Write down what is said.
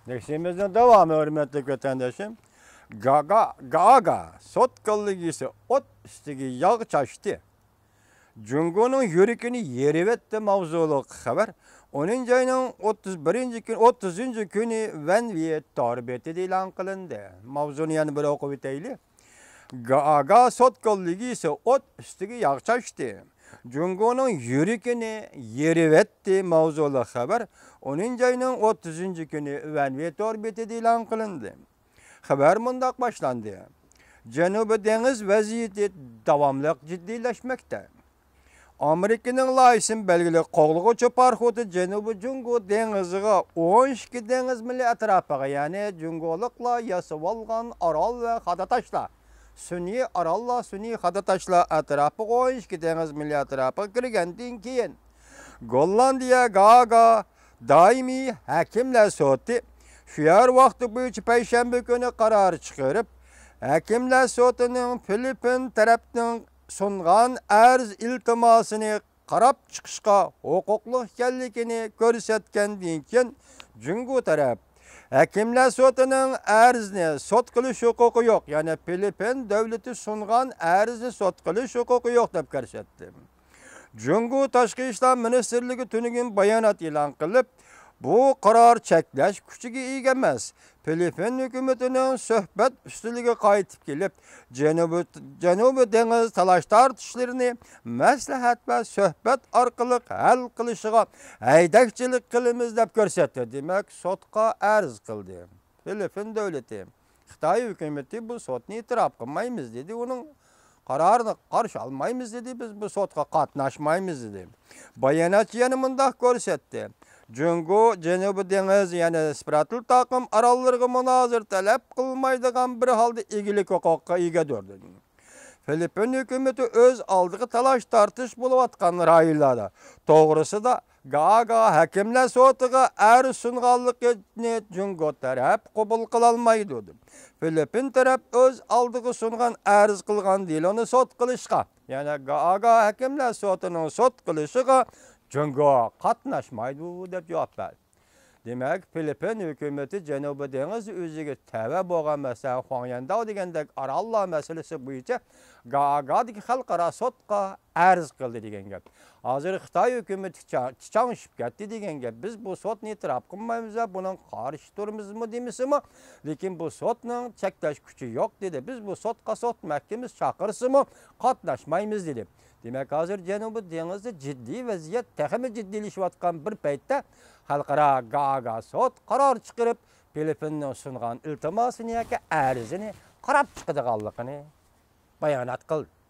Neximizin devamı hürmetli vatandaşım. Gaga sot kıllıgisi ot üstüge yağ çaştı. Cungo'nun yürükünü yerivetti mavzulu haber. Onun ayının 30. günü Venviyet tarbiyeti ilan kılındı. Mavzunu yani böyle okuviteyli. Gaga sot kıllıgisi ot üstüge yağ çaştı. Cungo'nun yürükünü yerivetti mavzulu haber. Onun ayının 30. günü Venviyet tarbiyeti ilan kılındı. Haber mundak başlandı. Cenubi Deniz vaziyeti davamlı ciddileşmekte. Amerika'nın layısın belgili qoğluğu parxotu Cenubi Jungo Denizi'ga 12 deniz mili etrafıga yani Jungo'lukla yasıp olgan aral ve Hadataşla Sünni aralla Sünni Hadataşla etrafı 12 deniz mili etrafıga kirgenden keyin Gollandiya Gaga daimi hakimler so'ti şuyar vaqti bo'yicha payshanba kuni qaror chiqarib, Hakimlar sotining Filipin tarafdan sungan arz iltimosini qarab chiqishga huquqli ekanligini ko'rsatgandan keyin Jungo taraf Hakimlar sotining arzni sot qilish huquqi yo'q, ya'ni Filipin davlati sungan arzni sot qilish huquqi yo'q deb ko'rsatdi. Jungo Tashqi ishlar ministrligi tunigan bayonot e'lon qilib, bu karar cheklash kuchiga ega emas. Filipin hukumatining suhbat ustiliga qaytib kelib, Janubiy dengiz talash tortishlarini maslahat va suhbat orqali hal qilishiga haydakchilik qilamiz deb ko'rsatdi. Demak, sotqa arz qildi. Filipin davlati Xitoy hukumati bu sotni e'tirof qilmaymiz dedi. Uning qarorni qarshi olmaymiz dedi. Biz bu sotga qatnashmaymiz dedi. Bayonot yana mundaq ko'rsatdi. Jungo Janubiy dengiz yani Spratul taqim arallarga munozir talab qilmaydigan bir holda egilik huquqqa ega durdi. Filipin hukumati o'z oldiga talash tortish bo'layotgan rayonlarda to'g'risi da Gaga hakimlar sotiga arz sunganligini Jungo taraf qabul qila olmaydi. Filipin taraf o'z oldiga sungan arz qilgan deloni sot qilishga, ya'ni Gaga hakimlar sotining sot qilishiga Jungo qatnaşmaydı deb javob berdi. Demak, Filipin hukumati Janubiy dengiz o'ziga tava bo'lgan masala Xuanyanda degandek arallar masalasi bo'yicha Gagadagi xalqaro sotqa arz qildi degan gap. Hozir Xitoy hukumati chiqanishib ketdi degan gap. Biz bu sotni e'tirof qilmaymiz va buning qarshi turamizmi demisimi? Lekin bu sotning cheklash kuchi yo'q dedi. Biz bu sotqa sot mahkamasi chaqirsimi qatnaşmaymiz dedi. Demek hazır Janubiy dengizda ciddi vaziyat texmi jiddiyleşayotgan bir paytda xalqaro Gaga sot qaror chiqarib, Filipinning sungan iltimosini yoki arzini qarab chiqadiganligini bayonot qildi.